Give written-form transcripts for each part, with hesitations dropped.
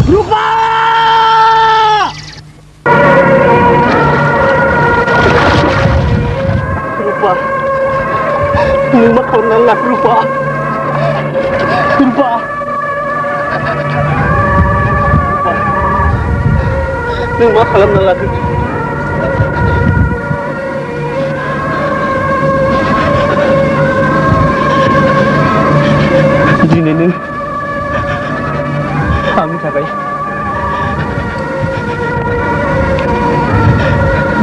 रुपा रुपा नों मा खालामनानै लाखो रुपा रुपा नों मा खालामनानै लाखो दिनै नों आंनि थाखाय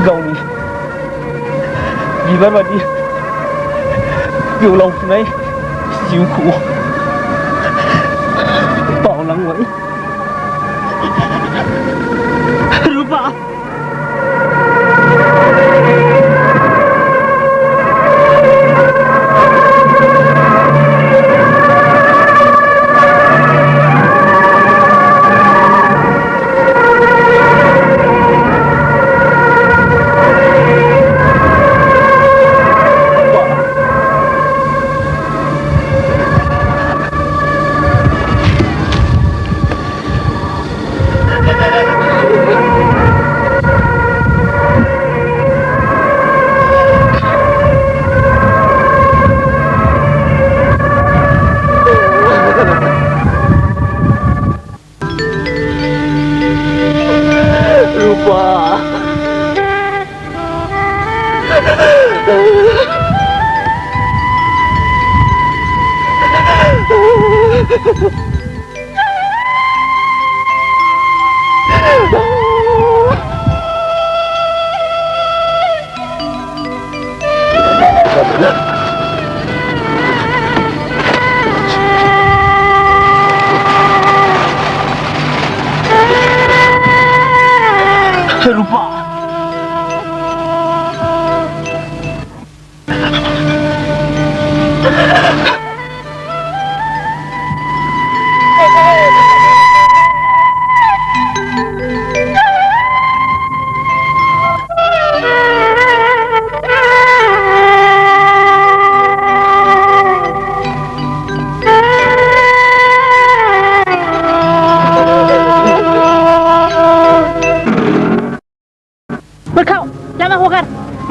गावनि बिबार बादि गेवलाव फुनाय जिउखौ बावलांबाय रुपा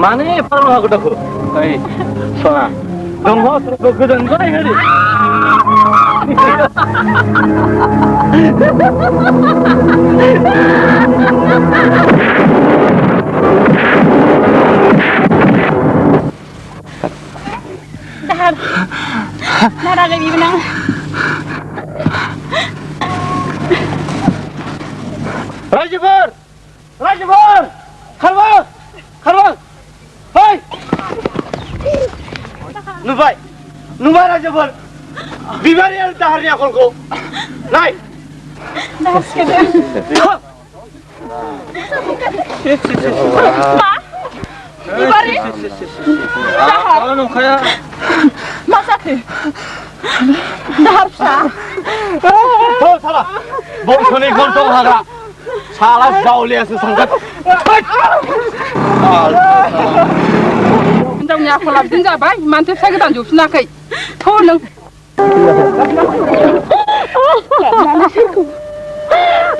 Mana perlu aku tahu? Hei, soalnya, dongho terus gedeng gue ini. Dah lagi menang. Rajabur, Kharwal. Hei, Nubai Rajabur, bibari yang taharnya akolku, naik. Ma, bibari. Tahar. Masa tu? Tahar sah. Oh, salah. Bos ni kontong hara. Salah jauh lihat sesangkat. Hindangnya aku lapin jabai, mantep saya kita jumpa nak kai. Tolong. Mana sih ku?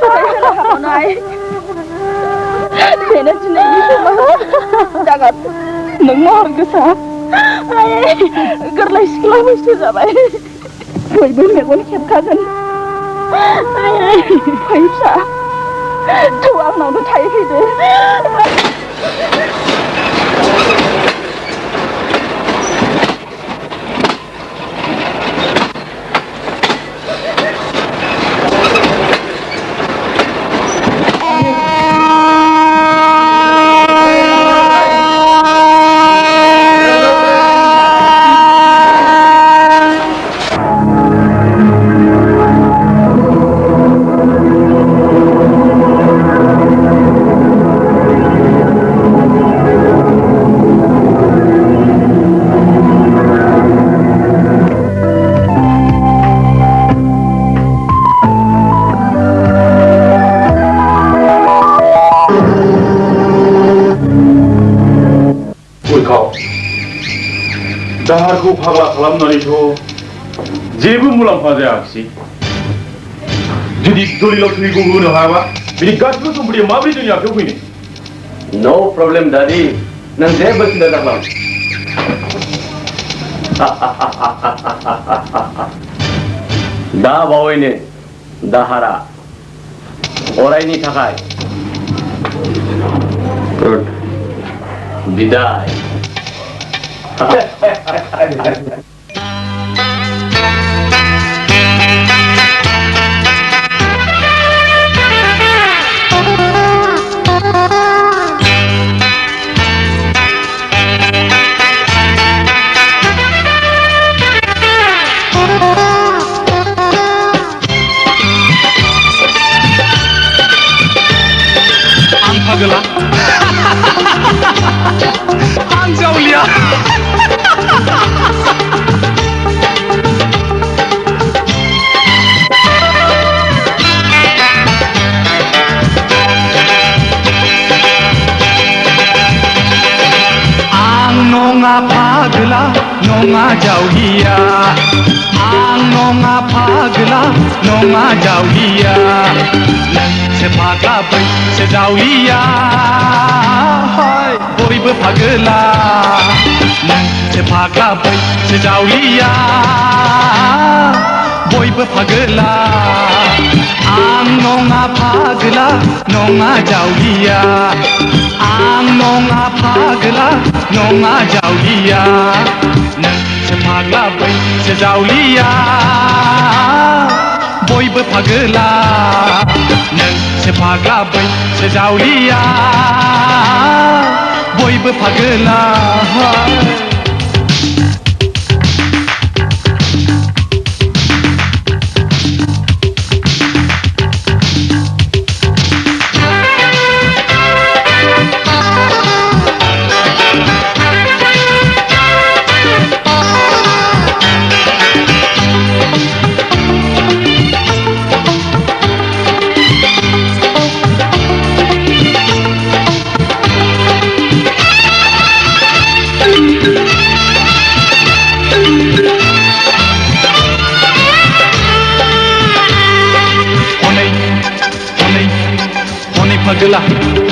Apa naik? Saya nak jenis itu mah. Jangan nengor kesah. Gerlai sekolah mesti jabai. Boy boleh kau ni siap kagan. Boy sah. Tuang nak tu cai hidup. Daharku pagla kalamnaniथ' जेबो मुलाम्फा जायाखिसै जुदि दलिलाव सहिखौ होनो हायाबा बिनि गासिबो सम्पथिया माबोरै जोंनि आखायाव फैनो? नो प्रब्लेम दादी नों जेबो सिन्था दाखालाम दा बावैनो दाहारा अरायनि थाखाय बिदाय Pagala Anjaulia Ang nonga pagala nonga jaulia Ang nonga pagala nonga jaulia Se pagla bai se jaulia hai boibo pagla Se pagla bai se jaulia boibo pagla Ang nonga pagla nonga jaulia Ang nonga pagla nonga jaulia Se pagla bai se jaulia boibo pagla Se pagla bai se jaulia boibo pagla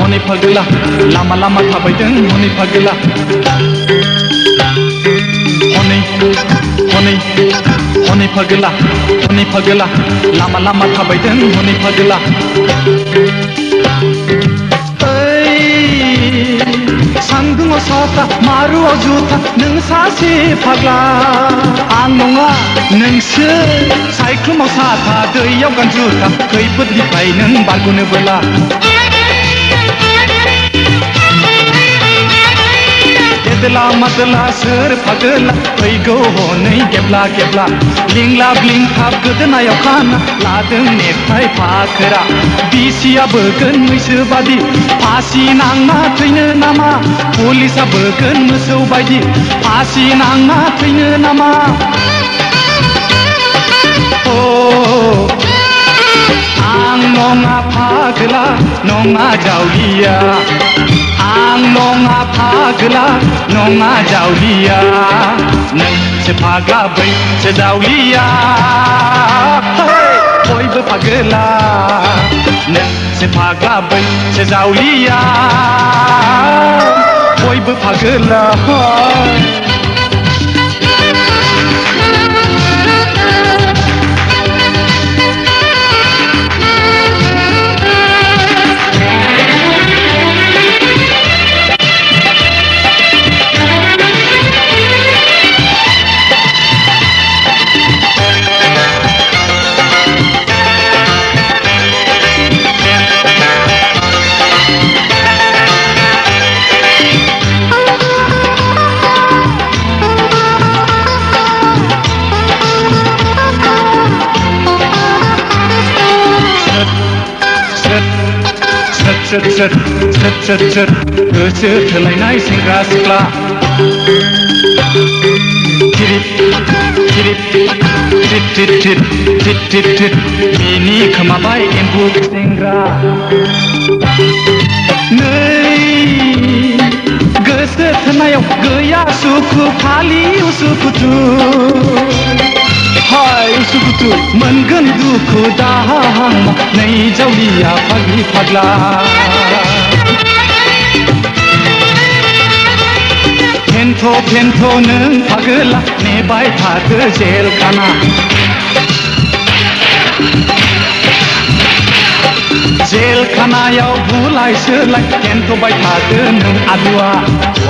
Honi pagla lama lama thabaideng honi pagla honi pagla lama lama thabaideng honi pagla Sangdung sota maru ojuta nung sasi pagla Ang nonga nung se cyclone sata deiyaw ganjuta khaibut lipai nung bargunu bela Edla matla sir pagla paigo honai gebla gebla lingla bling thap gudna yakhana ladeng ne phai phakra bisia begun muisu badi phasi nangna thaino nama police begun musau badi phasi nangna thaino nama oh ang nonga phagla nonga jaulia Ang nonga phagla nonga jaulia Nang se phagla bai se jaulia boibo phagla Nang se phagla bai se jaulia boibo phagla गोसो थोलायनाय सेंग्रा सिख्ला मिनि खोमाबाय एम्बु सेंग्रा नै गोसो थोनायाव गैया सुखु खालि उसुखुथु हाय उसुकुतु मोनगोन दुखु दाहा नै जावलिया फाग्लि फाग्ला फेन्थ' नों फागोला नेबाय थादो जेलखाना जेलखानायाव बुलाय सोलाय फेन्थ'बाय थादो नों आलुआ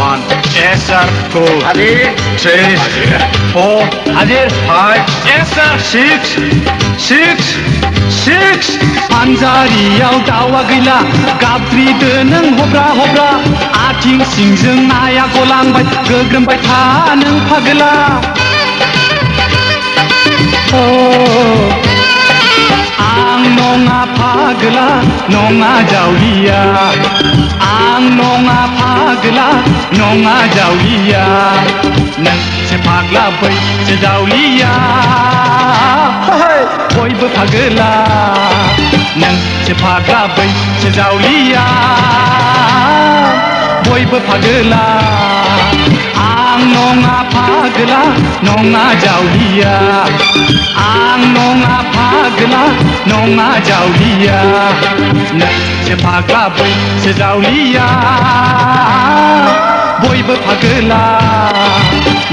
1 yes sir 2 Hadir 3 Hadir 4 Hadir 5 yes sir 6 पान्जारियाव दावा गैला गाब्रिदो नों हब्रा आथिं सिंजों नाया गलांबाय गोग्रोमबाय था नों फागोला आं नङा फागोला नङा जावलिया आं नङा फागोला नङा जावलिया नोंसो फाग्ला बैसो जावलिया बयबो फागोला नोंसो फाग्ला बैसो जावलिया बयबो फागोला आं नङा फागोला नङा जावलिया आं नङा फागोला नङा जावलिया नोंसो फाग्ला बैसो जावलिया बयबो फागोला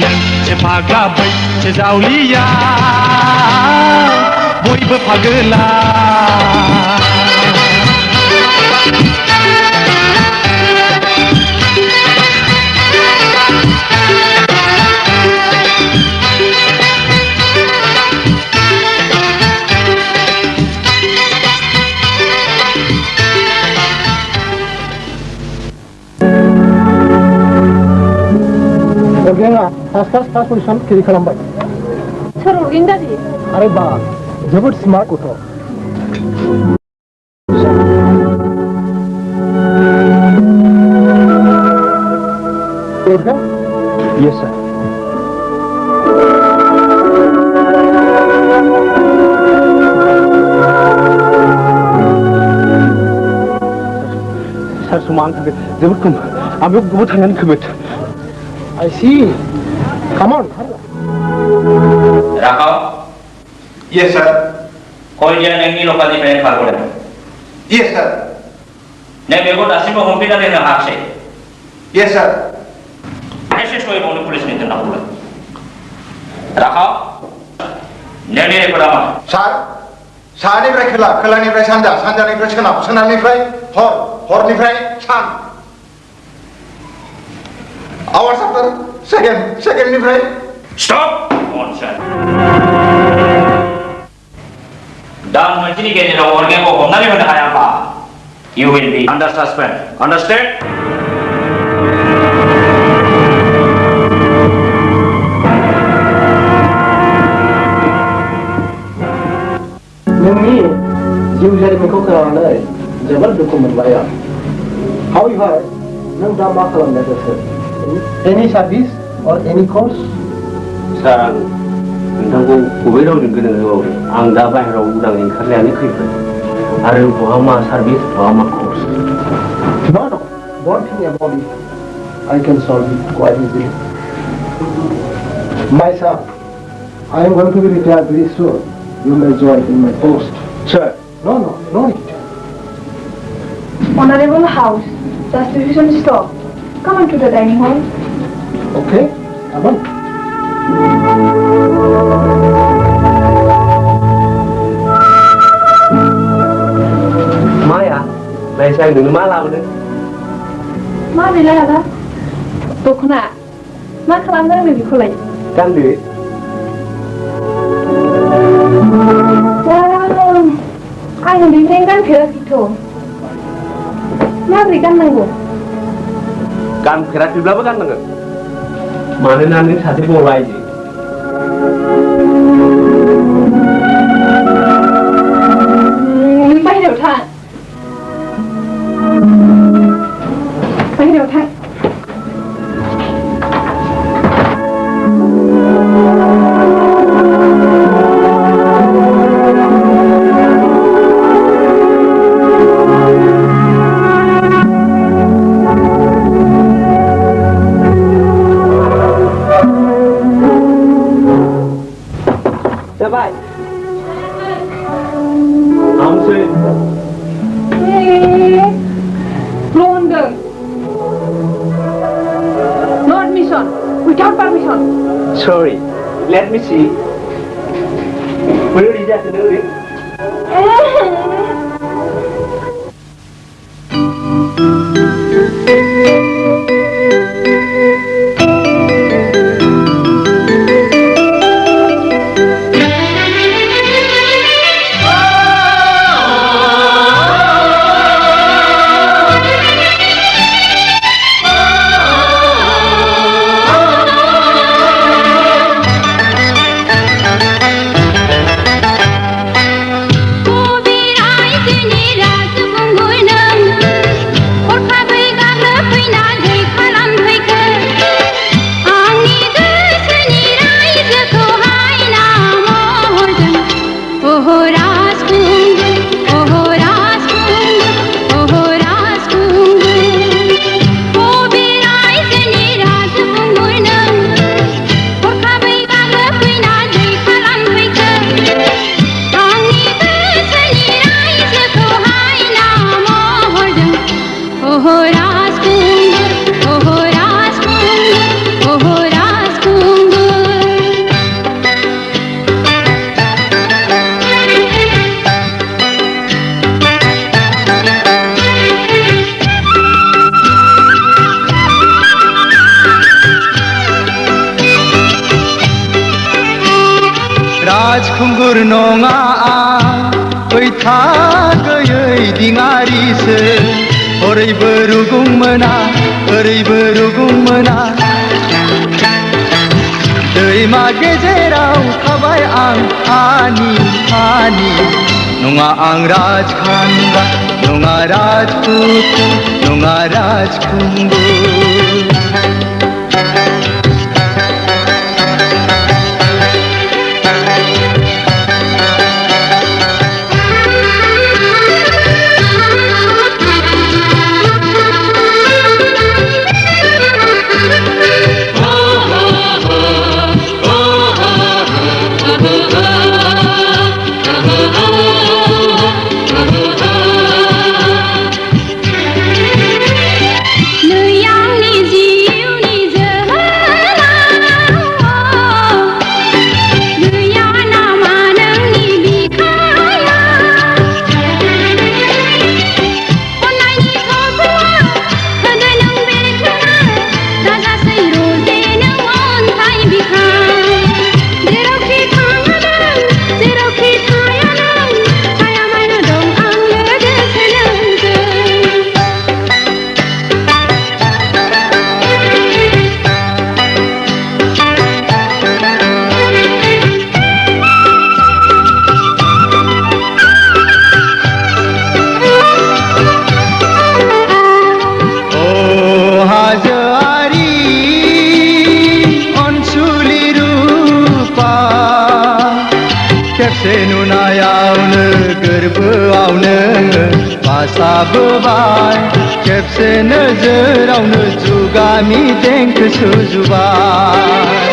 नोंसो फाग्ला बैसो जावलिया बयबो फागोला फार्स्ट पोजिशन केरि खालामबाय सोर हरगोन दादि अरे बा जोबोद स्मार्ट गथ' Yes sir सार समां थांगोन जोबोद खम आं बेयाव गोबाव थांनानै खोमोद I see. Come on. Rakau. Yes sir. Kau jangan yang ini lokal di pengen fargo deh. Yes sir. Nek bego dasi mau hompi dah dengan hak sih. Yes sir. Aisyah soal mau polis ni tenang pula. Rakau. Nek ni pertama. Sir. सानिफ्राय खोला खोलानिफ्राय सानजा सानजानिफ्राय सोनाब सोनाबनिफ्राय हर हरनिफ्राय सान Hours after second निफ्राय Stop! One second. Dan mencuri gejeran orang yang kau nari mana ayam ba? You will be under suspend. Understand? नोंनि जिउ जारिमिनखौ खोनानानै जोबोद दुखु मोनबाय आं However नों दा मा खालामनो गोसो Any service or any course? Sir, नोंथांखौ बबे रावजों गोनो होबावो आं दा बाहेरायाव उदाङै ओंखारनायानो खैफोद आरो बहा मा सार्भिस बहा मा course No, don't think about it. I can solve it quite easily. My son, I am going to be retired very soon. You may join in my post. Sir. No need. Honorable House, just division stop. Come on to the dining hall. Okay, come on. Maya, này sang đừng má lao nữa. Má bị la đó. Dukna. Má खालामदों नो बेखौलाय? Can do it. आं बेनिफ्राय गानफेराखैथ'। माबोरै गाननांगौ? गानफेराखैब्लाबो गाननांगोन। मानोना नों सासे बर' आइजो। नों बाहेरायाव थां। बाहेरायाव थां। Sorry. Let me see. Where is that? राजखुंगुर नङा बैथा गैयै दिङारिसो ओरैबो रुगुं मोना ओरैबो रुगुं मोना दैमा गेजेराव थाबाय आं आनि आनि नङा आं राजखान्दा नङा राजपुत नङा राजखुंगुर साबोबाय खेबसे नोजोरावनो जुगामि देंखो सुजुबाय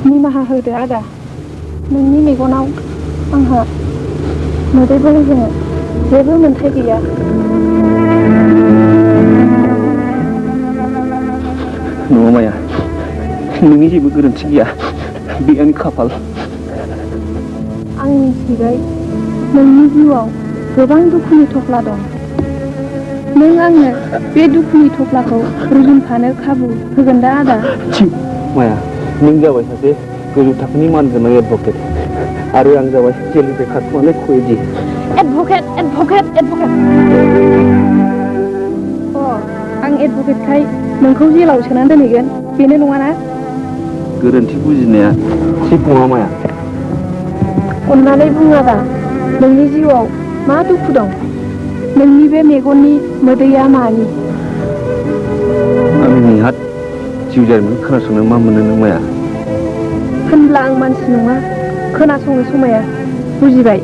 निमाहा होदो आदा नोंनि मेगनाव आंहा मोदै बोहैहोनो जेबो मोन्थाय गैया नङा माया नोंनि जेबो गोरोन्थि गैया बे आंनि खाफाल आं मिथिबाय नोंनि जिउआव गोबां दुखुनि थफ्ला दं नों आंनो बे दुखुनि थफ्लाखौ रुजुनफानो खाबु होगोन दा आदा थिग माया नों जाबाय सासे गोजौ थाखोनि मानगोनां एडभकेट आरो आं जाबाय जेलनिफ्राय खारखोमानाय खयदि एडभकेट एडभकेट एडभकेट आं एडभकेटखाय नोंखौ जेलाव सोनानै दोनहैगोन बेनो नङाना गोरोन्थि बुजिनाया थिग नङा माया अन्नानै बुङाबा नोंनि जिउआव मा दुखु दं नोंनि बे मेगननि मोदैया मानि आं नेहात जिउ जारिमिन खोनासंनो मा मोनो नों माया होनब्ला आं मानसि नङा खोनासंनो समाया बुजिबाय